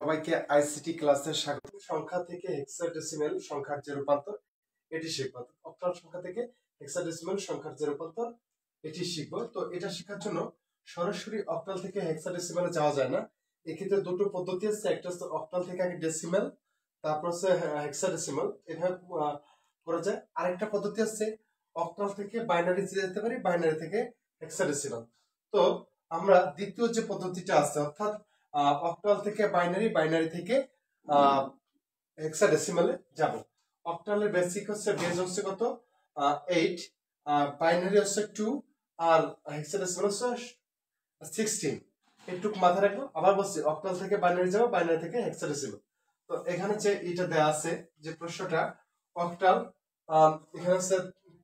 সবাইকে আইসিটি ক্লাসে স্বাগত। সংখ্যা থেকে হেক্সাডেসিমেল সংখ্যার যে রূপান্তর এটি শিখব। অক্টাল সংখ্যা থেকে হেক্সাডেসিমেল সংখ্যার যে রূপান্তর এটি শিখব। তো এটা শেখার জন্য সরাসরি অক্টাল থেকে হেক্সাডেসিমেলে যাওয়া যায় না। এক্ষেত্রে দুটো পদ্ধতি আছে, একটা হচ্ছে অক্টাল থেকে আগে ডেসিমেল, তারপর হচ্ছে হেক্সাডেসিমেল, এভাবে করা যায়। আরেকটা পদ্ধতি আছে অক্টাল থেকে বাইনারি যেতে পারি, বাইনারি থেকে হেক্সাডেসিমেল। তো আমরা দ্বিতীয় যে পদ্ধতিটা আছে, অর্থাৎ অক্টাল থেকে বাইনারি, বাইনারি থেকে হেক্সাডেসিমালে যাব। অক্টালের বেসিক হচ্ছে বেস হচ্ছে কত 8, বাইনারি হচ্ছে 2, আর হেক্সাডেসিমাল হচ্ছে 16। একটু মাথায় রাখবো। আবার বলছি অক্টাল থেকে বাইনারি যাব, বাইনারি থেকে হেক্সাডেসিমাল। তো এখানে যে এটা দেয়া আছে যে প্রশ্নটা, অক্টাল এখানে হচ্ছে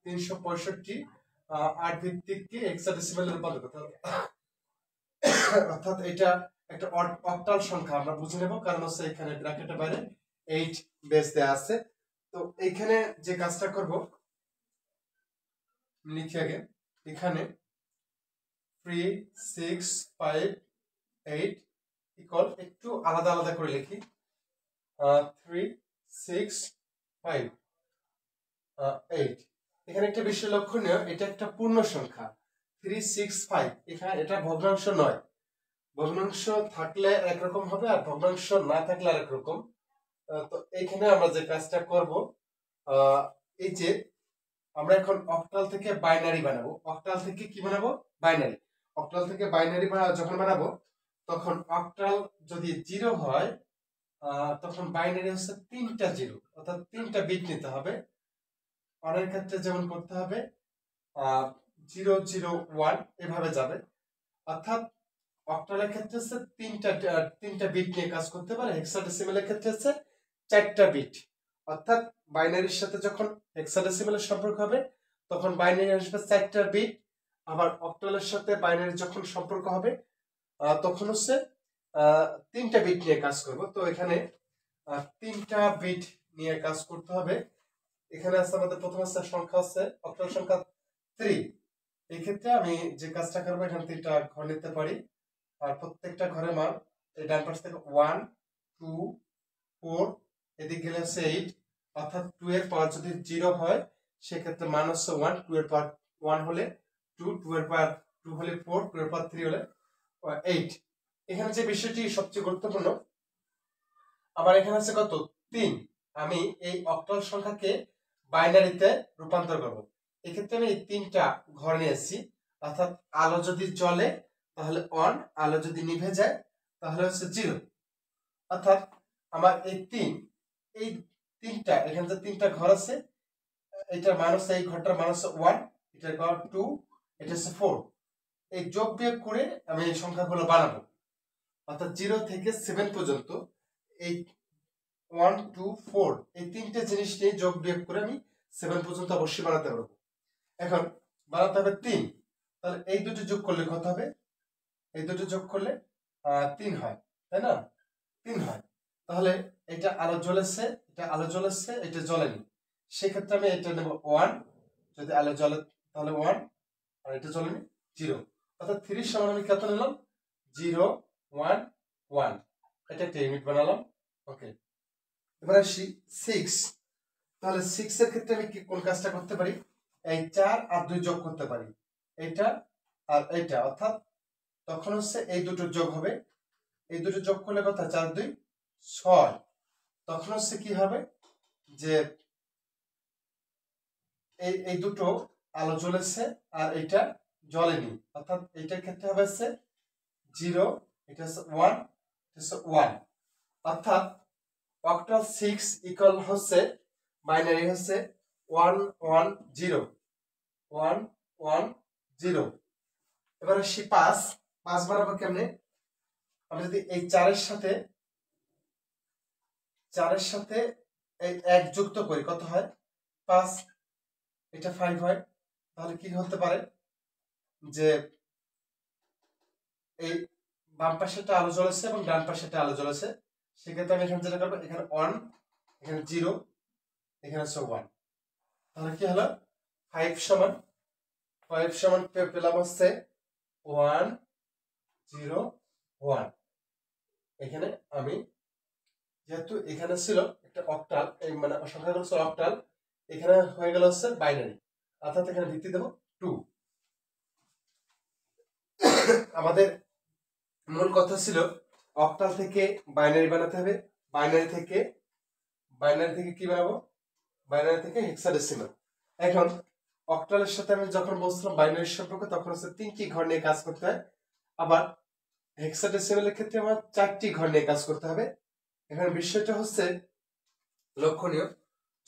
365 8 ভিত্তিক কি হেক্সাডেসিমালে রূপান্তর, অর্থাৎ এটা একটা অক্টাল সংখ্যা আমরা বুঝে নেব, কারণ হচ্ছে এখানে ব্র্যাকেটের বাইরে 8 বেস দেয়া আছে। তো এইখানে যে কাজটা করব, লিখি আগে এখানে 3 6 5 8 ইকুয়াল, একটু আলাদা আলাদা করে লিখি 3 6 5 8। এখানে একটা বিষয় লক্ষণীয়, এটা একটা পূর্ণ সংখ্যা 3 6 5, এখানে এটা ভগ্নাংশ নয়। ভগ্নাংশ থাকলে একরকম হবে, আর ভগ্নাংশ না থাকলে আরেক রকম। তো এইখানে আমরা যে কাজটা করব, এই যে আমরা এখন অক্টাল থেকে বাইনারি বানাবো। অক্টাল থেকে কি বানাবো? বাইনারি। অক্টাল থেকে বাইনারি যখন বানাবো, তখন অক্টাল যদি 0 হয়, তখন বাইনারি হচ্ছে 3টা 0, অর্থাৎ 3টা বিট নিতে হবে। অনেক ক্ষেত্রে যেমন করতে হবে 0 0 1 এভাবে যাবে। অর্থাৎ অক্টালের ক্ষেত্রে হচ্ছে তিনটা বিট নিয়ে কাজ করতে পারে, হেক্সাডেসিমেলের ক্ষেত্রে হচ্ছে 4টা বিট। অর্থাৎ বাইনারির সাথে যখন হেক্সাডেসিমেলের সম্পর্ক হবে, তখন বাইনারি আসবে 4টা বিট। আবার অক্টালের সাথে বাইনারি যখন সম্পর্ক হবে, তখন হচ্ছে 3টা বিট নিয়ে কাজ করব। তো এখানে 3টা বিট নিয়ে কাজ করতে হবে। এখানে আছে আমাদের প্রথম আছে সংখ্যা, আছে অক্টাল সংখ্যা 3। এই ক্ষেত্রে আমি যে কাজটা করবো, এখানে 3টা ঘর নিতে পারি, আর প্রত্যেকটা ঘরের মান এই ডান পাশ থেকে 1 2 4, এদিকে গেলে হচ্ছে 8। অর্থাৎ 2 এর পাওয়ার যদি 0 হয়, সেক্ষেত্রে মান হচ্ছে 1, 2 এর পাওয়ার 1 হলে 2, 2 এর পাওয়ার 2 হলে 4, 2 এর পাওয়ার 3 হলে 8। এখানে যে বিষয়টি সবচেয়ে গুরুত্বপূর্ণ, আবার এখানে আছে কত 3। আমি এই অক্টাল সংখ্যাকে বাইনারিতে রূপান্তর করব। এক্ষেত্রে আমি এই 3টা ঘর নিয়েছি। অর্থাৎ আলো যদি জ্বলে তাহলে 1, আলো যদি নিভে যায় তাহলে হচ্ছে 0। অর্থাৎ আমার এই 3টা এখানে যে 3টা ঘর আছে, এটার মান হচ্ছে, এই ঘরটার মান হচ্ছে 1, এটার ঘর 2, এটা হচ্ছে 4। এই যোগ বিয়োগ করে আমি এই সংখ্যাগুলো বানাবো। অর্থাৎ 0 থেকে 7 পর্যন্ত এই 1 2 4 এই 3টে জিনিস নিয়ে যোগ বিয়োগ করে আমি 7 পর্যন্ত অবশ্যই বানাতে পারবো। এখন বানাতে হবে 3, তাহলে এই দুটো যোগ করলে কত হবে? এই দুটো যোগ করলে 3 হয়, তাই না? 3 হয়। তাহলে এটা আলো জ্বলেছে, এটা আলো জ্বলেছে, এটা জ্বলেনি, সেক্ষেত্রে আমি এটা নেব 1। যদি আলো জ্বলে তাহলে 1, আর এটা জ্বলেনি 0। অর্থাৎ 3 সমান আমি কত নিলাম? 0 1 1। এটা একটা ইউনিট বানালাম। ওকে, এবার আসি 6। তাহলে 6 এর ক্ষেত্রে আমি কোন কাজটা করতে পারি? এই 4 আর 2 যোগ করতে পারি, এটা আর এটা। অর্থাৎ তখন হচ্ছে এই দুটো যোগ হবে, এই দুটো যোগ করলে কত? 4 2 6। তখন হচ্ছে কি হবে যে এই দুটো আলো জ্বলেছে আর এটা জ্বলেনি। অর্থাৎ এইটার ক্ষেত্রে হবে হচ্ছে 0, এটা হচ্ছে 1, এটা হচ্ছে 1। অর্থাৎ অক্টাল 6 ইকুয়াল হচ্ছে বাইনারি হচ্ছে 1 1 0 1 1 0। এবার আসি 5 বানাবো কেমনে? আমি যদি এই 4 এর সাথে এই 1 যুক্ত করি, কত হয়? 5। এটা 5 হয়। তাহলে কি হতে পারে যে এই বাম পাশেটা আলো জ্বলেছে এবং ডান পাশেটা আলো জ্বলেছে, সেক্ষেত্রে আমি এখানে যেটা করবো, এখানে 1, এখানে 0, এখানে হচ্ছে 1। তাহলে কি হলো? 5 সমান পেলাম হচ্ছে 1 0 1। এখানে আমি যেহেতু এখানে ছিল একটা অক্টাল, এই মানে সংখ্যাগুলো ছিল অক্টাল, এখানে হয়ে গেল হচ্ছে বাইনারি, অর্থাৎ এখানে ভিত্তি দেব 2। আমাদের মূল কথা ছিল অক্টাল থেকে বাইনারি বানাতে হবে, বাইনারি থেকে কি বানাবো, বাইনারি থেকে হেক্সাডেসিমাল। এখন অক্টালের সাথে আমি যখন বলছিলাম বাইনারির সম্পর্ক, তখন হচ্ছে 3টি ঘর নিয়ে কাজ করতে হয়, আবার হেক্সাডেসিমালের ক্ষেত্রে আমার 4টি ঘর নিয়ে কাজ করতে হবে। এখানে বিষয়টা হচ্ছে লক্ষণীয়,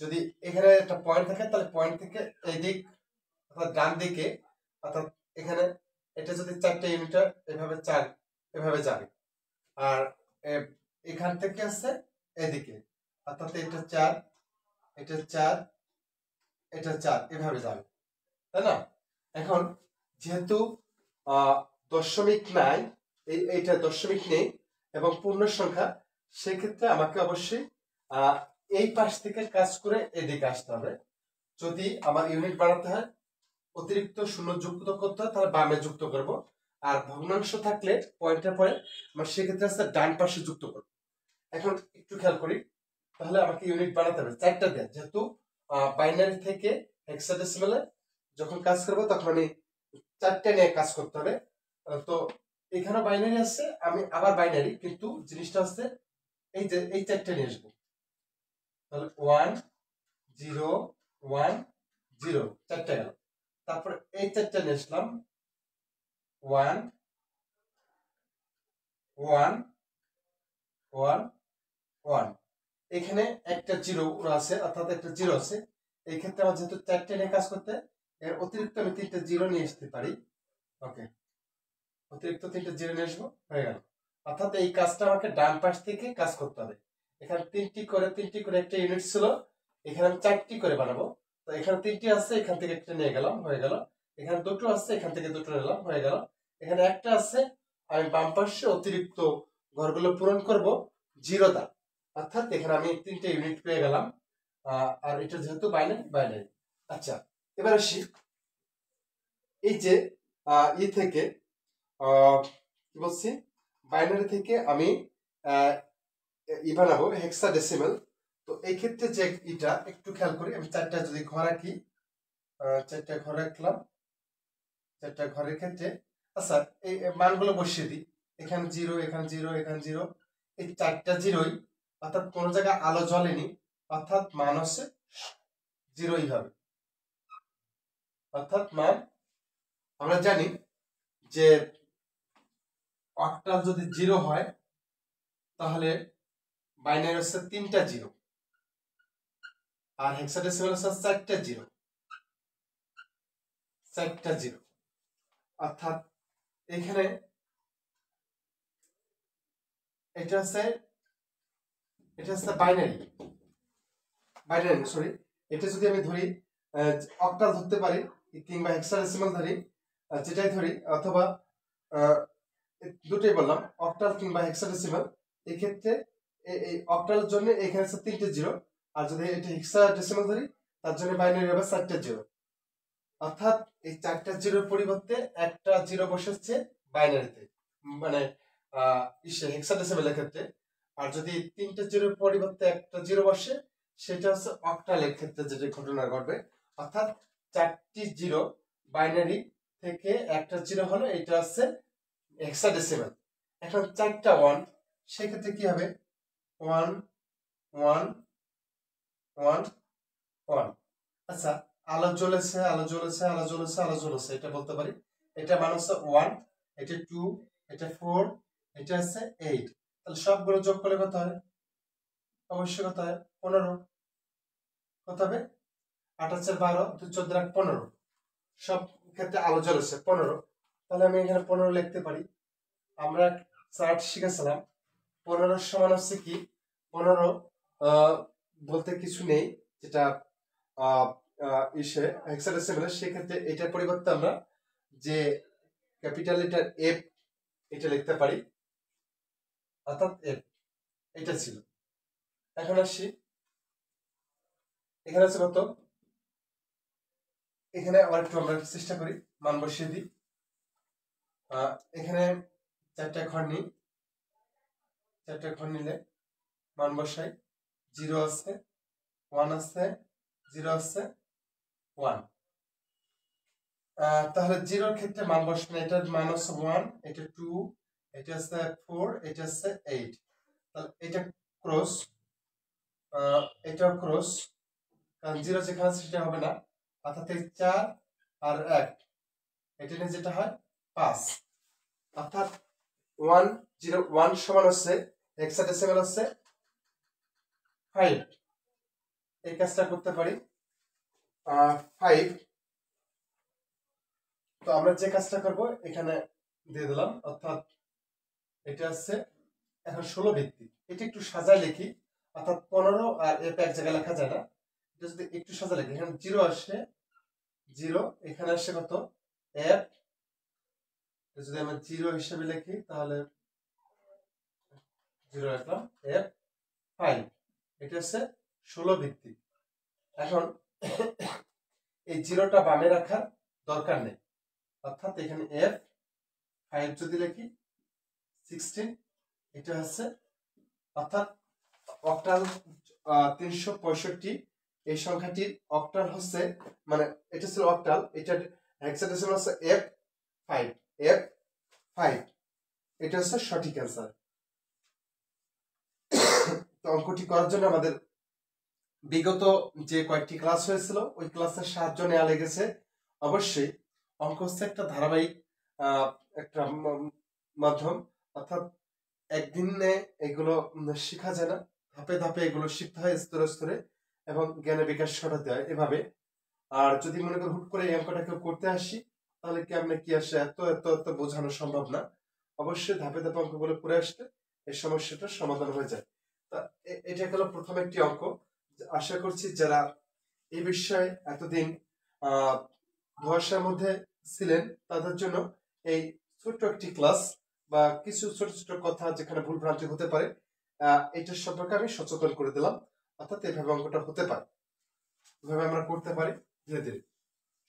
যদি এখানে একটা পয়েন্ট থাকে তাহলে পয়েন্ট থেকে এই দিক অর্থাৎ ডান দিকে, অর্থাৎ এখানে এটা যদি 4টে ইউনিট এভাবে 4 এভাবে যাবে, আর এখান থেকে আছে এদিকে, অর্থাৎ এটা 4, এটা 4, এটা 4 এভাবে যাবে, তাই না? এখন যেহেতু দশমিক নাই, এইটা দশমিক নেই এবং পূর্ণ সংখ্যা, সেক্ষেত্রে আমাকে অবশ্যই এই পাশ থেকে কাজ করে এদিকে আসতে হবে। যদি আমার ইউনিট বাড়াতে হয়, অতিরিক্ত শূন্য যুক্ত করতে হয়, তাহলে বামে যুক্ত করব, আর ভগ্নাংশ থাকলে পয়েন্টের পরে আমার সেক্ষেত্রে আছে ডান পাশে যুক্ত করব। এখন একটু খেয়াল করি, তাহলে আমাকে ইউনিট বানাতে হবে 4টা দেয়, যেহেতু বাইনারি থেকে হেক্সাডেসিমালে যখন কাজ করব তখন আমি 4টে নিয়ে কাজ করতে হবে। তো এখানে বাইনারি আছে, আমি আবার বাইনারি, কিন্তু জিনিসটা হচ্ছে এই যে এই 4টে নিয়ে আসবো, তাহলে 1 0 1 0 4টে গেল। তারপর এই 4টে নিয়ে আসলাম 1 1 1 1, এখানে একটা জিরো আছে, অর্থাৎ একটা জিরো আছে। এই ক্ষেত্রে আমার যেহেতু 4টে নিয়ে কাজ করতে, এর অতিরিক্ত আমি 3টে জিরো নিয়ে আসতে পারি। ওকে, অতিরিক্ত 3টে জিরো নিয়ে আসবো, হয়ে গেল। অর্থাৎ এই কাজটা আমাকে ডান পাশ থেকে কাজ করতে হবে। এখানে 3টি করে একটা ইউনিট ছিল, এখানে আমি 4টি করে বানাবো। তো এখানে 3টি আছে, এখান থেকে একটা নিয়ে গেলাম, হয়ে গেল। এখানে 2টো আছে, এখান থেকে 2টো নিলাম, হয়ে গেল। এখানে একটা আছে, আমি বাম পাশে অতিরিক্ত ঘরগুলো পূরণ করব জিরো দ্বারা, অর্থাৎ এখানে আমি 3টে ইউনিট পেয়ে গেলাম। আর এটা যেহেতু বাইনারি। আচ্ছা, এবার আসি এই যে ই থেকে কি বলছি, বাইনারি থেকে আমি ই বানাবো হেক্সাডেসিমাল। তো এই ক্ষেত্রে যে এটা একটু খেয়াল করি, আমি 4টা যদি ঘর আঁকি, 4টা ঘর রাখলাম, 4টা ঘরের ক্ষেত্রে আচ্ছা এই মানগুলো বসিয়ে দিই, এখানে 0, এখানে 0, এখানে 0, এই 4টা জিরোই, অর্থাৎ কোনো জায়গায় আলো জ্বলেনি, অর্থাৎ মান হচ্ছে 0ই হবে। অর্থাৎ মান আমরা জানি যে অক্টাল যদি 0 হয় তাহলে বাইনারি হচ্ছে 3টা 0, আর হেক্সাডেসিমাল হচ্ছে 4টা 0, 4টা 0। অর্থাৎ এখানে এটা হচ্ছে বাইনারি, সরি, এটা যদি আমি ধরি অক্টাল ধরতে পারি কিংবা হেক্সাডেসিমাল ধরি, যেটাই ধরি, অথবা দুটোই বললাম অক্টাল কিংবা হেক্সাডেসিমাল, এই ক্ষেত্রে এই অক্টালের জন্য এখানে আছে 3টে 0, আর যদি এটা হেক্সাডেসিমাল ধরি তার জন্য বাইনারি হবে 4টে 0। অর্থাৎ এই 4টা 0-এর পরিবর্তে একটা 0 বসেছে বাইনারিতে, মানে হেক্সাডেসিমালের ক্ষেত্রে। আর যদি 3টে 0-এর পরিবর্তে একটা 0 বসে, সেটা হচ্ছে অক্টালের ক্ষেত্রে যেটা ঘটনা ঘটবে। অর্থাৎ 4টি 0 বাইনারি থেকে একটা 0 হলো, এটা হচ্ছে হেক্সাডেসিমাল। এখন 4টা 1, সেক্ষেত্রে কি হবে, 1 1 1 1। আচ্ছা, আলো জ্বলেছে, আলো জ্বলেছে, আলো জ্বলেছে, আলো জ্বলেছে, এটা বলতে পারি। এটা মান হচ্ছে 1, এটা 2, এটা 4, এটা হচ্ছে 8। তাহলে সবগুলো যোগ করলে কত হয়, অবশ্যই কত হয়, 15। কত হবে, 8 আর 4 12, 2 14 15। সব ক্ষেত্রে আলো জ্বলেছে 15, তাহলে আমি এখানে 15 লিখতে পারি। আমরা চার্ট শিখেছিলাম 15 সমান হচ্ছে কি, 15 বলতে কিছু নেই, যেটা হেক্সাডেসিমালে, সেক্ষেত্রে এটার পরিবর্তে আমরা যে ক্যাপিটাল লেটার এফ এটা লিখতে পারি, অর্থাৎ এফ এটা ছিল। এখন আসি, এখানে আছে কত, এখানে আবার একটু আমরা চেষ্টা করি, মান বসিয়ে দিই। এখানে 4টা ঘর নিই, 4টা ঘর নিলে মান বসাই। 0 আছে, 1 আছে, 0 আছে, 1। তাহলে 0 ক্ষেত্রে মান বসানো, এটার মান হচ্ছে 1, এটা 2, এটা আছে 4, এটা আছে 8। তাহলে এটা ক্রস, এটাও ক্রস, কারণ 0 যেখানে আছে সেটা হবে না, অর্থাৎ এই 4 আর 1 এটা নিয়ে যেটা হয় 5, অর্থাৎ 1 0 1 সমান হচ্ছে হেক্সাডেসিমাল হচ্ছে 5। এই কাজটা করতে পারি 5। তো আমরা যে কাজটা করব এখানে দিয়ে দিলাম, অর্থাৎ এটা আছে এখন 16 ভিত্তিক। এটা একটু সাজায় লিখি, অর্থাৎ 15 আর এফ এক জায়গায় লেখা যায় না, এটা যদি একটু সাজায় লিখি, এখানে 0 আসে 0, এখানে আসে কত এফ। যদি আমরা 0 হিসেবে লিখি তাহলে 0 রাখলাম, এফ 5। এটা হচ্ছে 16 ভিত্তিক। এখন এই 0টা বামে রাখার দরকার নেই, অর্থাৎ এখানে এফ 5 যদি লিখি 16, এটা হচ্ছে অর্থাৎ অক্টাল 365। এই সংখ্যাটির অক্টাল হচ্ছে, মানে এটা ছিল অক্টাল, এটা হেক্সাডেসিমাল হচ্ছে F5, F5। এটা হচ্ছে সঠিক অ্যান্সার। তো অঙ্কটি করার জন্য আমাদের বিগত যে কয়েকটি ক্লাস হয়েছিল ওই ক্লাসের সাহায্য নেওয়া লেগেছে। অবশ্যই অঙ্ক হচ্ছে একটা ধারাবাহিক একটা মাধ্যম, অর্থাৎ একদিনে এগুলো শেখা যায় না, ধাপে ধাপে এগুলো শিখতে হয় স্তরে স্তরে, এবং জ্ঞানের বিকাশ ঘটাতে হয় এভাবে। আর যদি মনে করি হুট করে এই অঙ্কটা কেউ করতে আসি, তাহলে কেমনে কি আসে এত এত এত বোঝানো সম্ভব না। অবশ্যই ধাপে ধাপে অঙ্কগুলো করে আসলে এই সমস্যাটার সমাধান হয়ে যায়। তা এটা হলো প্রথম একটি অঙ্ক। আশা করছি যারা এই বিষয়ে এতদিন ধোঁয়াশার মধ্যে ছিলেন তাদের জন্য এই ছোট্ট একটি ক্লাস বা কিছু ছোট ছোট কথা যেখানে ভুল ভ্রান্তি হতে পারে এটার সম্পর্কে আমি সচেতন করে দিলাম। অর্থাৎ এইভাবে অঙ্কটা হতে পারে, এভাবে আমরা করতে পারি ধীরে ধীরে।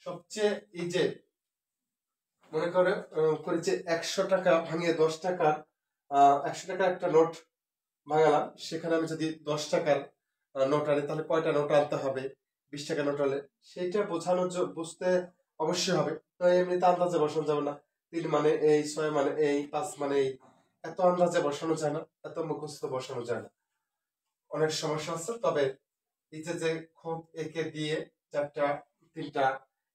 সবচেয়ে এই যে মনে করে যে 100 টাকা ভাঙিয়ে 10 টাকার 100 টাকার একটা নোট ভাঙালাম, সেখানে আমি যদি 10 টাকার নোট আনি তাহলে কয়টা নোট আনতে হবে, 20 টাকা নোট আনলে সেইটা বোঝানোর বুঝতে অবশ্যই হবে। এমনিতে আন্দাজে বসানো যাবে না, 3 মানে এই, 6 মানে এই, 5 মানে এই, এত আন্দাজে বসানো যায় না, এত মুখস্থ বসানো যায় না, অনেক সমস্যা আছে। তবে এই যে খুব একে দিয়ে 4টা 3টা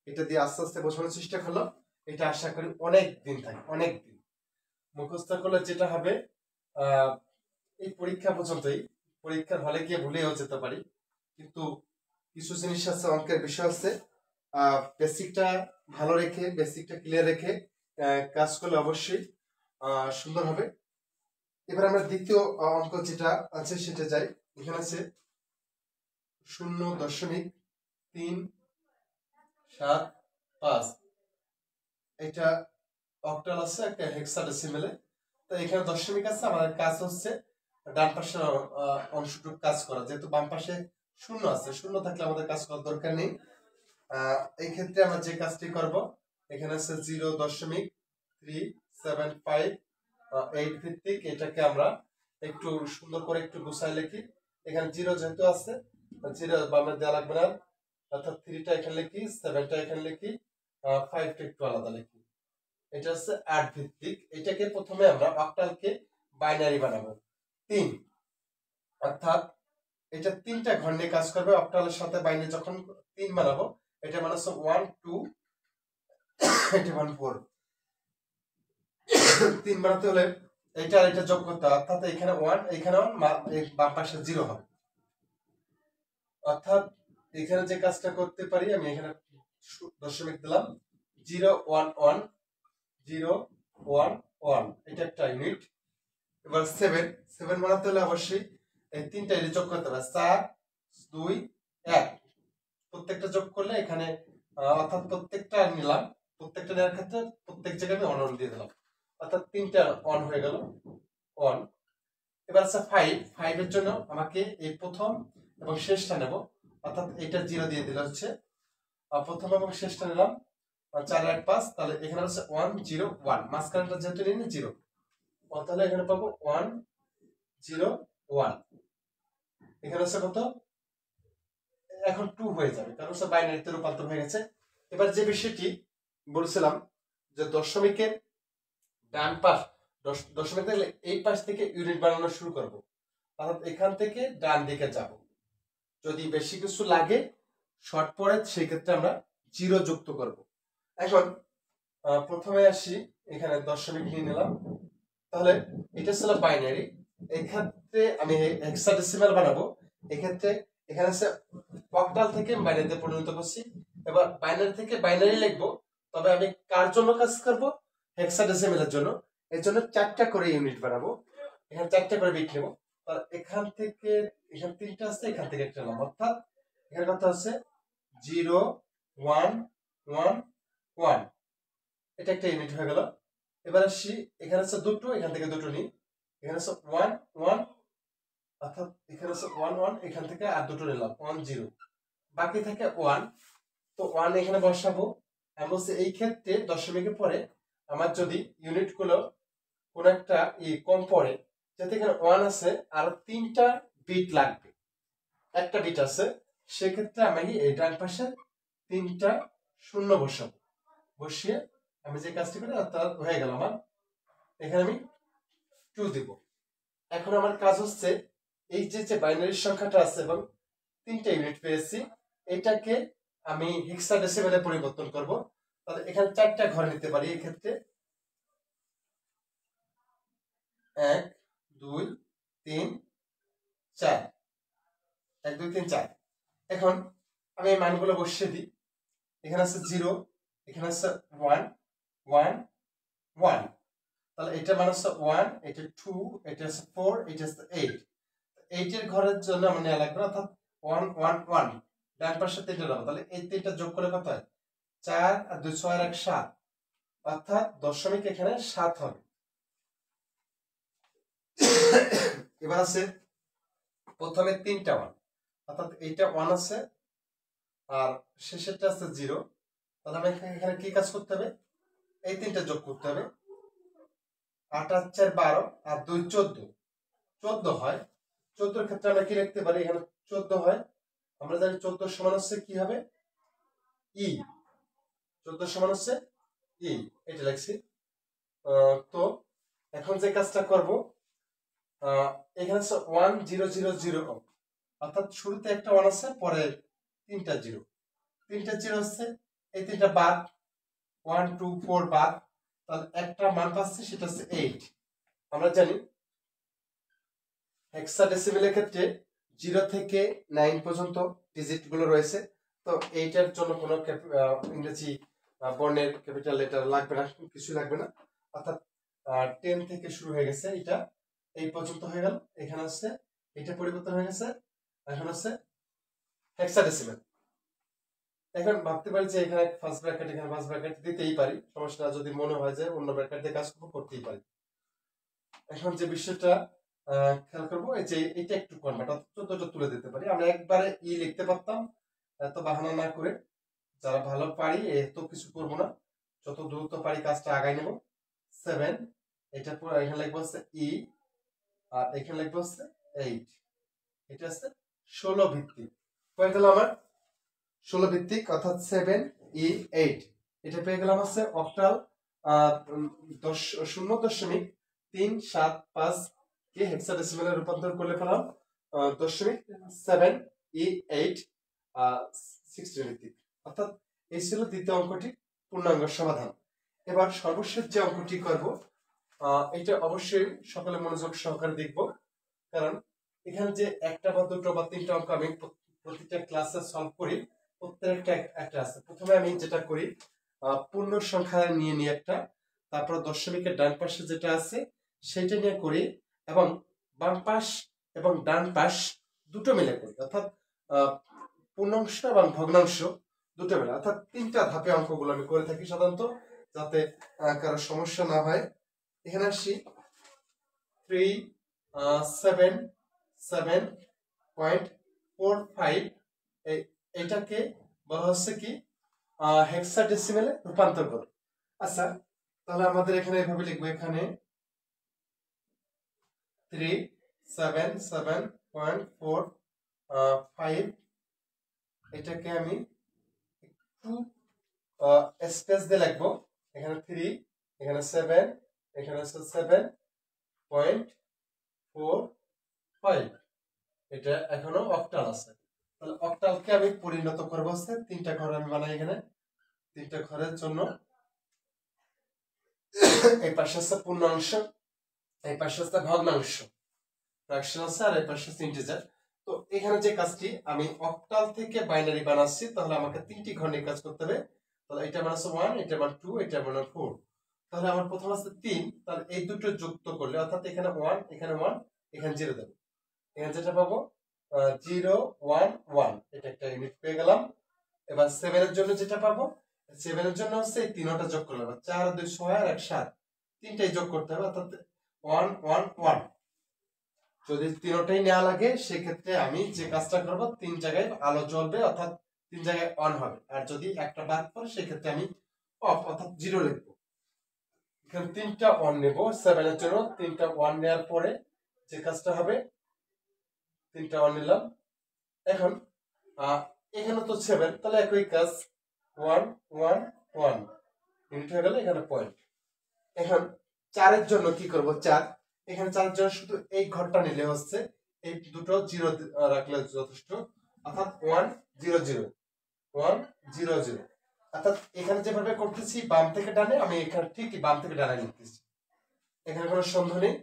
এটা দিয়ে আস্তে আস্তে বোঝানোর চেষ্টা করলাম, এটা আশা করি অনেক দিন থাকে, অনেক দিন মুখস্থ করলে যেটা হবে এই পরীক্ষা পর্যন্তই, পরীক্ষার হলে গিয়ে ভুলেও যেতে পারি। কিন্তু কিছু জিনিস আছে, অঙ্কের বিষয় আছে, বেসিকটা ভালো রেখে, বেসিকটা ক্লিয়ার রেখে কাজ করলে অবশ্যই সুন্দর হবে। এবার আমরা দ্বিতীয় অঙ্ক যেটা আছে সেটা যাই। এখানে আছে 0.375। এটা অক্টাল আছে একটা হেক্সাডেসিমেলে। তো এখানে দশমিক আছে, আমাদের কাজ হচ্ছে ডান পাশের অংশটুকু কাজ করা, যেহেতু বাম পাশে 0 আছে, 0 থাকলে আমাদের কাজ করার দরকার নেই। এই ক্ষেত্রে আমরা যে কাজটি করব, এখানে আছে 0.375 ভিত্তিক, এটাকে আমরা একটু সুন্দর করে একটু গুছাই লিখি। এখানে 0 যেহেতু আছে, 0 বামে দেওয়া লাগবে না, অর্থাৎ 3টা এখানে লিখি, 7টা এখানে লিখি, 5টা একটু আলাদা লিখি। এটা হচ্ছে 8 ভিত্তিক। এটাকে প্রথমে আমরা অক্টালকে বাইনারি বানাবো 3, অর্থাৎ এটা 3টা ঘর নিয়ে কাজ করবে। অক্টালের সাথে বাইনারি যখন 3 বানাবো, এটা মানে হচ্ছে 1 2, এটা 1 4। 3 বানাতে হলে এটা এটা যোগ করতে হবে, অর্থাৎ এখানে 1 এখানে 1, বাম পাশে 0 হবে। অর্থাৎ এখানে যে কাজটা করতে পারি, আমি এখানে দশমিক দিলাম, 0 1 1 0 1 1, এটা একটা ইউনিট। এবার 7 বানাতে হলে অবশ্যই এই 3টা যোগ করতে হবে, 4 2 1। প্রত্যেকটা যোগ করলে এখানে অর্থাৎ প্রত্যেকটা নিলাম, প্রত্যেকটা নেওয়ার ক্ষেত্রে প্রত্যেক জায়গায় আমি 1 দিয়ে দিলাম, অর্থাৎ 3টা 1 হয়ে গেল 1। এবার আছে 5 এর জন্য আমাকে এই প্রথম এবং শেষটা নেব, অর্থাৎ এটা 0 দিয়ে দিলে হচ্ছে প্রথম এবং শেষটা নিলাম, 4 1 5। তাহলে এখানে হচ্ছে 1 0 1, মাঝখানটা যেহেতু নিয়ে 0, তাহলে এখানে পাবো 1 0 1। এখানে হচ্ছে কত, এখন 2 হয়ে যাবে, কারণ হচ্ছে বাইনারিতে রূপান্তর হয়ে গেছে। এবার যে বিষয়টি বলছিলাম যে দশমিকের ডান পাশ, দশমিক থাকলে এই পাশ থেকে ইউনিট বানানো শুরু করব, অর্থাৎ এখান থেকে ডান দিকে যাব। যদি বেশি কিছু লাগে শর্ট পড়ে সেই ক্ষেত্রে আমরা 0 যুক্ত করব। এখন প্রথমে আসি, এখানে দশমিক নিয়ে নিলাম, তাহলে এটা ছিল বাইনারি। এই ক্ষেত্রে আমি হেক্সাডেসিমাল বানাবো, এক্ষেত্রে এখানে আছে অক্টাল থেকে বাইনারিতে পরিণত করছি। এবার বাইনারি থেকে বাইনারি লিখবো, তবে আমি কার জন্য কাজ করব, হেক্সাডেসিমালের জন্য। এর জন্য 4টা করে ইউনিট বানাবো, এখানে 4টা করে বিট নেব। এখান থেকে এখানে 3টা আছে, এখান থেকে একটা নাম, অর্থাৎ এখানে কথা হচ্ছে 0 1 1 1, এটা একটা ইউনিট হয়ে গেল। এবার আসি, এখানে আছে দুটো, এখান থেকে দুটো নিই, এখানে আছে 1 1, অর্থাৎ এখানে আছে 1 1, এখান থেকে আর দুটো নিলাম 1 0, বাকি থাকে 1। তো 1 এখানে বসাবো। আমি বলছি এই ক্ষেত্রে দশমিকের পরে আমার যদি ইউনিট গুলো কোন একটা কম পড়ে, যাতে এখানে 1 আছে আর 3টা বিট লাগবে, একটা বিট আছে, সেক্ষেত্রে আমি এই ডান পাশে 3টা শূন্য বসাবো। বসিয়ে আমি যে কাজটি করি তার হয়ে গেল আমার, এখানে আমি 2 দিব। এখন আমার কাজ হচ্ছে এই যে বাইনারি সংখ্যাটা আছে এবং 3টা ইউনিট পেয়েছি, এটাকে আমি হেক্সাডেসিমালে পরিবর্তন করব। তাহলে এখানে 4টা ঘর নিতে পারি, এই ক্ষেত্রে 1 2 3 4, 1 2 3 4। এখন আমি এই মানগুলো বসিয়ে দিই, এখানে আছে 0, এখানে আছে 1 1 1, তাহলে এটা মান হচ্ছে 1, এটা 2, এটা আছে 4, এটা আছে 8। 8 এর ঘরের জন্য আমরা নেওয়া লাগবে, অর্থাৎ 1 1 1, ডান পাশে 3টা নেব, তাহলে এই 3টা যোগ করে কত হয়, 4 আর 2 6 আর 1 7, অর্থাৎ দশমিক এখানে 7 হবে। এবার আছে প্রথমে 3টা 1, অর্থাৎ এইটা 1 আছে আর শেষেরটা আছে 0, তাহলে আমি এখানে কি কাজ করতে হবে, এই 3টা যোগ করতে হবে। 8 আর 4 12 আর 2 14, 14 হয়। 14 এর ক্ষেত্রে আমরা কি লিখতে পারি, এখানে 14 হয়, আমরা জানি 14 সমান হচ্ছে কি হবে, ই, 14 সমান হচ্ছে ই, এটা লিখছি। তো এখন যে কাজটা করব, এখানে হচ্ছে 1 0 0 0, অর্থাৎ শুরুতে একটা 1 আছে, পরে 3টা 0, 3টা 0 আছে, এই 3টা বাদ, 1 2 4 বাদ, তাহলে একটা মান পাচ্ছি, সেটা হচ্ছে 8। আমরা জানি হেক্সাডেসিমেলের ক্ষেত্রে 0 থেকে 9 পর্যন্ত ডিজিট গুলো রয়েছে। তো এইটার জন্য কোনো ইংরেজি বর্ণের ক্যাপিটাল লেটার লাগবে না, কিছু লাগবে না, অর্থাৎ 10 থেকে শুরু হয়ে গেছে, এটা এই পর্যন্ত হয়ে গেল। এখানে আছে এটা পরিবর্তন হয়ে গেছে, এখন আছে হেক্সাডেসিমেল। এখন ভাবতে পারি যে এখানে ফার্স্ট ব্র্যাকেট, এখানে ফার্স্ট ব্র্যাকেট দিতেই পারি, সমস্যা যদি মনে হয় যে অন্য ব্র্যাকেট দিয়ে কাজ করতেই পারি। এখন যে বিষয়টা খেয়াল করবো, এই যে এটা একটু কনভার্ট, অর্থাৎ 14টা তুলে দিতে পারি। আমরা একবারে লিখতে পারতাম, এত বাহানা না করে, যারা ভালো পারি এত কিছু করবো না, যত দ্রুত পারি কাজটা আগাই নেব। 7, এটা এখানে লিখবো হচ্ছে ই, আর এখানে লিখবো হচ্ছে 8, এটা হচ্ছে 16 ভিত্তিক হয়ে গেল আমার, 16 ভিত্তিক, অর্থাৎ 7 ই 8, এটা পেয়ে গেলাম হচ্ছে অক্টাল 0.375 কে হেক্সাডেসিমেলে রূপান্তর করলে পেলাম 0.7E8 16 ভিত্তিক, অর্থাৎ এই ছিল দ্বিতীয় অঙ্কটি পূর্ণাঙ্গ সমাধান। এবার সর্বশেষ যে অঙ্কটি করব, এটা অবশ্যই সকলে মনোযোগ সহকারে দেখব, কারণ এখানে যে একটা বা দুটো বা 3টা অঙ্ক আমি প্রতিটা ক্লাসে সলভ করি, প্রত্যেকটা একটা আছে। প্রথমে আমি যেটা করি, পূর্ণ সংখ্যা নিয়ে একটা, তারপর দশমিকের ডান পাশে যেটা আছে সেটা নিয়ে করি, এবং বাম পাশ এবং ডান পাশ দুটো মিলে করি, অর্থাৎ পূর্ণাংশ এবং ভগ্নাংশ দুটো মিলে, অর্থাৎ 3টা ধাপে অঙ্কগুলো আমি করে থাকি সাধারণত, যাতে কারো সমস্যা না হয়। এখানে আসি 377.45, এটাকে বলা হচ্ছে কি হেক্সাডেসিমেলে রূপান্তর করো। আচ্ছা, তাহলে আমাদের এখানে এভাবে লিখবো, এখানে 377.45 5, এটাকে আমি একটু স্পেস দিয়ে লিখবো। এখানে 3, এখানে 7, এখানে 7.45, এটা এখনো অক্টাল আছে। তাহলে অক্টালকে আমি পরিণত করবো হচ্ছে 3টা ঘর আমি বানাই। এখানে 3টা ঘরের জন্য এই পাশে আছে পূর্ণাংশ, এই পাশে আছে ভগ্নাংশ, ফ্র্যাকশন আছে, আর এই পাশে আছে ইন্টিজার। তো এখানে যে কাজটি আমি অক্টাল থেকে বাইনারি বানাচ্ছি, তাহলে আমাকে 3টি ঘর নিয়ে কাজ করতে হবে। তাহলে এটা বানাচ্ছে 1, এটা বান 2, এটা বান 4। তাহলে আমার প্রথম আছে 3, তাহলে এই দুটো যুক্ত করলে অর্থাৎ এখানে 1, এখানে 1, এখানে 0 দেব। এখানে যেটা পাবো 0 1 1, এটা একটা ইউনিট পেয়ে গেলাম। এবার 7 এর জন্য যেটা পাবো, 7 এর জন্য হচ্ছে এই তিনটা যোগ করলে 4 2 6 আর 1 7, তিনটাই যোগ করতে হবে, অর্থাৎ 1 1 1। যদি তিনটাই নেওয়া লাগে সেক্ষেত্রে আমি যে কাজটা করব, 3 জায়গায় আলো জ্বলবে, অর্থাৎ 3 জায়গায় অন হবে। আর যদি একটা বাদ পড়ে সেক্ষেত্রে আমি অফ অর্থাৎ 0 লিখবো। এখানে 3টা অন নেব 7 এর জন্য। 3টা অন নেওয়ার পরে যে কাজটা হবে, 3টা অন নিলাম। এখন এখানে তো 7, তাহলে একই কাজ 1 1 1 ইউনিট হয়ে গেল। এখানে পয়েন্ট। এখন 4 এর জন্য কি করব, 4, এখানে 4 এর জন্য শুধু এই ঘরটা নিলে হচ্ছে এই দুটো 0 রাখলে যথেষ্ট, অর্থাৎ 1 0 0 1 0 0। অর্থাৎ এখানে যেভাবে করতেছি বাম থেকে ডানে, আমি এখানে ঠিকই বাম থেকে ডানে লিখতেছি। এখানে কোনো সন্দেহ নেই।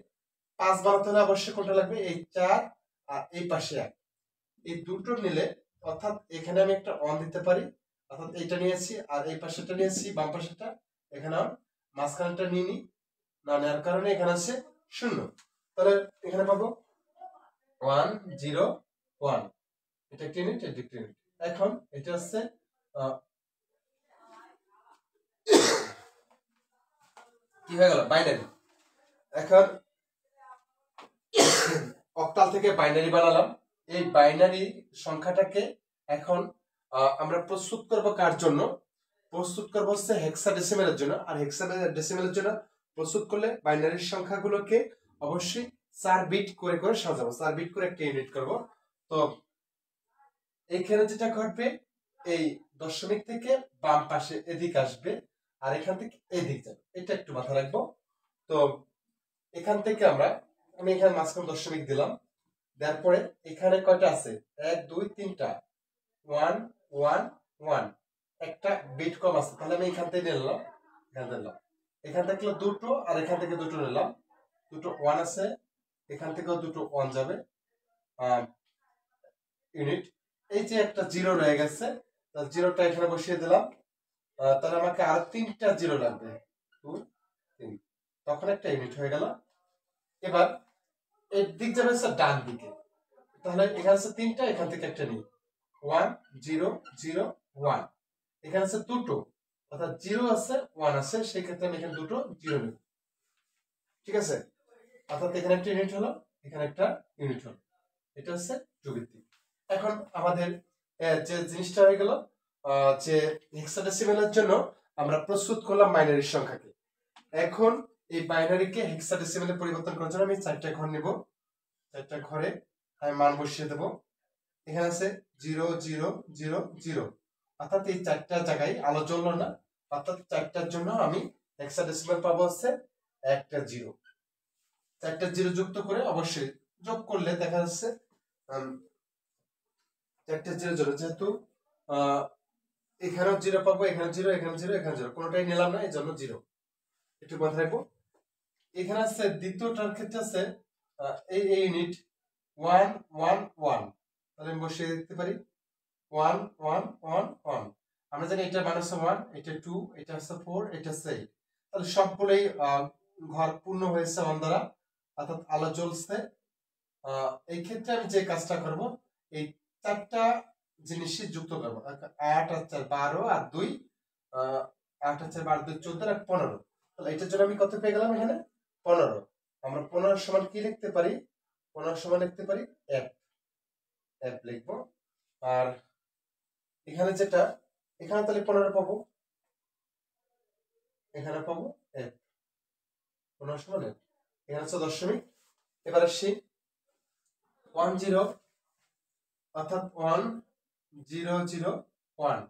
5 বানাতে হলে অবশ্যই কোনটা লাগবে, এই 4 আর এই পাশে 1, এই দুটো নিলে, অর্থাৎ এখানে আমি একটা অন দিতে পারি, অর্থাৎ এইটা নিয়েছি আর এই পাশেটা নিয়েছি, বাম পাশেটা, এখানে মাঝখানটা নিয়ে নিই, না নেওয়ার কারণে এখানে আছে 0। তাহলে এখানে পাবো 1 0 1, এটা একটা ইউনিট, এটা একটা ইউনিট। এখন এটা হচ্ছে কি হয়ে গেল, বাইনারি। এখন অক্টাল থেকে বাইনারি বানালাম। এই বাইনারি সংখ্যাটাকে এখন আমরা প্রস্তুত করব কার জন্য, প্রস্তুত করব হচ্ছে হেক্সাডেসিমেলের জন্য। আর হেক্সাডেসিমেলের জন্য প্রস্তুত করলে বাইনারির সংখ্যাগুলোকে অবশ্যই 4 বিট করে করে সাজাবো, 4 বিট করে একটা ইউনিট করব। তো এইখানে যেটা ঘটবে, এই দশমিক থেকে বাম পাশে এদিকে আসবে, আর এখান থেকে এদিক যাবে, এটা একটু মাথায় রাখবো। তো এখান থেকে আমি এখানে মাঝখানে দশমিক দিলাম, দেওয়ার পরে এখানে কয়টা আছে, 1 2 3টা, 1 1 1, একটা বিট কম আছে, তাহলে আমি এখান থেকে নিলাম, এখান থেকে নিলাম, এখান থেকে দুটো আর এখান থেকে দুটো নিলাম, দুটো 1 আছে, এখান থেকেও দুটো 1 যাবে ইউনিট। এই যে একটা 0 রয়ে গেছে, তাহলে 0টা এখানে বসিয়ে দিলাম। তাহলে আমাকে আর 3টা 0 লাগবে, 2 3, তখন একটা ইউনিট হয়ে গেল। এবার এই দিক যাবে হচ্ছে ডান দিকে, তাহলে এখানে আছে 3টা, এখান থেকে একটা নিই, 1 0 0 1, এখানে আছে দুটো, অর্থাৎ 0 আছে 1 আছে, সেই ক্ষেত্রে আমি এখানে দুটো 0 নেব। ঠিক আছে, অর্থাৎ এখানে একটা ইউনিট হলো, এখানে একটা ইউনিট হলো, এটা হচ্ছে যুক্তিক। এখন আমাদের যে জিনিসটা হয়ে গেল, যে হেক্সাডেসিমেলের জন্য আমরা প্রস্তুত করলাম বাইনারি সংখ্যাকে। এখন এই বাইনারিকে হেক্সাডেসিমেলে পরিবর্তন করার জন্য আমি 4টা ঘর নেব, 4টা ঘরে আমি মান বসিয়ে দেব। এখানে আছে 0 0 0 0, অর্থাৎ এই 4টা জায়গায় আলো জ্বললো না, অর্থাৎ 4টার জন্য আমি হেক্সাডেসিমেল পাবো হচ্ছে একটা 0। 4টা 0 যুক্ত করে, অবশ্যই যোগ করলে দেখা যাচ্ছে 4টা 0 0, যেহেতু এখানেও 0 পাবো, এখানে 0 এখানে 0 এখানে 0, কোনোটাই নিলাম না, এই জন্য 0, একটু মাথায় রাখবো। এখানে আছে দ্বিতীয়টার ক্ষেত্রে আছে এই ইউনিট 1 1 1, তাহলে আমি বসিয়ে দিতে পারি 1 1 1 1। আমরা জানি এটা মান হচ্ছে 1, এটা 2, এটা হচ্ছে 4, এটা হচ্ছে 8, তাহলে সবগুলোই ঘর পূর্ণ হয়েছে 1 দ্বারা, অর্থাৎ আলো জ্বলছে। এই ক্ষেত্রে আমি যে কাজটা করব, এই 4টা জিনিসই যুক্ত করবো, 8 আর 4 12 আর 2, 8 আর 4 12 2 14 আর 15, তাহলে এটার জন্য আমি কত পেয়ে গেলাম, এখানে 15। আমরা 15 সমান কি লিখতে পারি, 15 সমান লিখতে পারি f, f লিখবো। আর এখানে যেটা, এখানে তাহলে 15 পাবো, এখানে পাবো f, 15 সমান f, এখানে হচ্ছে দশমিক। এবার আসি 1 0 অর্থাৎ 1 0 0 1,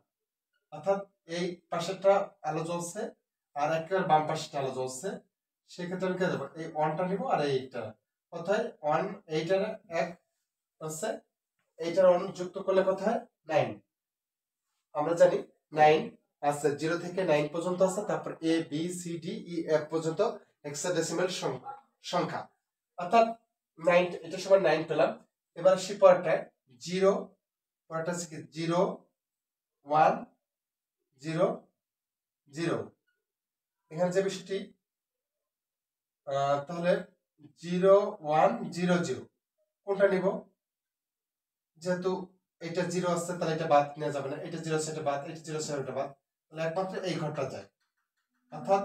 অর্থাৎ এই পাশেরটা আলো জ্বলছে আর একেবারে বাম পাশেরটা আলো জ্বলছে। সেক্ষেত্রে আমি কি দেবো, এই 1টা নিব আর এইটা, কোথায় 1 এইটার এক হচ্ছে, এইটার 1 যুক্ত করলে কোথায় 9। আমরা জানি 9 আছে, 0 থেকে 9 পর্যন্ত আছে, তারপর A B C D E F পর্যন্ত হেক্সাডেসিমাল সংখ্যা, অর্থাৎ 9, এটা সমান 9 পেলাম। এবার আসি পরেরটায় 0, পরেরটা আছে কি 0 1 0 0, এখানে যে বিষয়টি তাহলে 0 1 0 0 কোনটা নিব, যেহেতু এটা 0 আছে তাহলে এটা বাদ নেওয়া যাবে না, এটা 0 আছে এটা বাদ, এটা 0 আছে এটা বাদ, তাহলে একমাত্র এই ঘরটা যায়, অর্থাৎ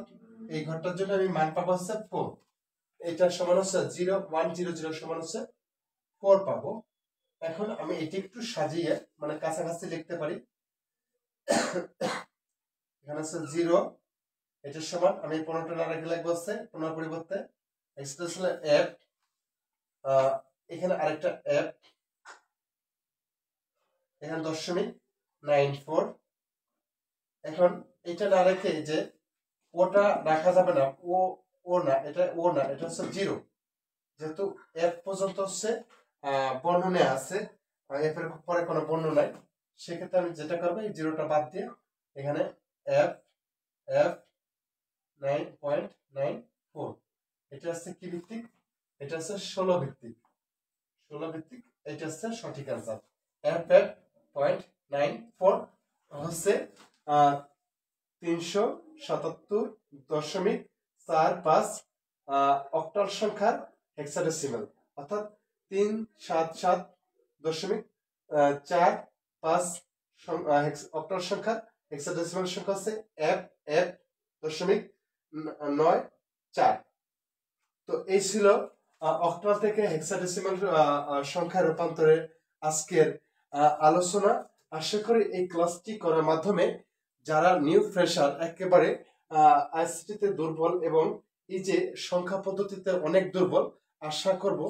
এই ঘরটার জন্য আমি মান পাবো হচ্ছে 4। এটা সমান হচ্ছে 0 1 0 0 সমান হচ্ছে 4 পাবো। এখন আমি এটি একটু সাজিয়ে মানে কাছাকাছি লিখতে পারি। এখানে আছে 0, এটার সমান আমি 15টা না রেখে লিখবো হচ্ছে 15 পরিবর্তে এক্সপ্রেশন f, এখানে আরেকটা f, এখানে 0.94। এখন এটা না রেখে যে ওটা রাখা যাবে না, ও না, এটা ও না, এটা হচ্ছে 0, যেহেতু f পর্যন্ত হচ্ছে বর্ণনে আছে, f এর পরে কোনো বর্ণ নাই, সেক্ষেত্রে আমি যেটা করবো এই 0টা বাদ দিয়ে এখানে f f 9.94, এটা হচ্ছে কি ভিত্তিক, এটা হচ্ছে 16 ভিত্তিক, 16 ভিত্তিক, এটা হচ্ছে সঠিক অ্যান্সার। f 0.94 হচ্ছে 377.45 অক্টাল সংখ্যার হেক্সাডেসিমাল, অর্থাৎ 377.45 অক্টাল সংখ্যার হেক্সাডেসিমাল সংখ্যা হচ্ছে F.9.4। তো এই ছিল অক্টাল থেকে হেক্সাডেসিমাল সংখ্যা রূপান্তরের আজকের আলোচনা। আশা করি এই ক্লাসটি করার মাধ্যমে যারা নিউ ফ্রেশার, একেবারে আইসিটিতে দুর্বল এবং এই যে সংখ্যা পদ্ধতিতে অনেক দুর্বল, আশা করব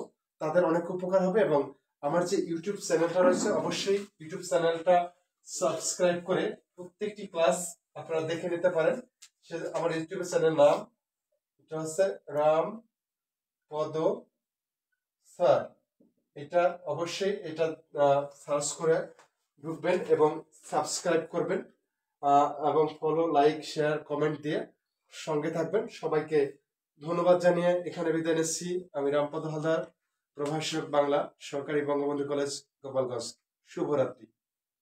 তাদের অনেক উপকার হবে। এবং আমার যে ইউটিউব চ্যানেলটা রয়েছে অবশ্যই ইউটিউব চ্যানেলটা সাবস্ক্রাইব করে প্রত্যেকটি ক্লাস আপনারা দেখে নিতে পারেন। আমার ইউটিউব চ্যানেল নাম এটা হচ্ছে রামপদ স্যার, এটা অবশ্যই এটা সার্চ করে ঢুকবেন এবং সাবস্ক্রাইব করবেন এবং ফলো লাইক শেয়ার কমেন্ট দিয়ে সঙ্গে থাকবেন। সবাইকে ধন্যবাদ জানিয়ে এখানে বিদায় নিচ্ছি। আমি রামপদ হালদার, প্রভাষক বাংলা, সরকারি বঙ্গবন্ধু কলেজ, গোপালগঞ্জ। শুভরাত্রি।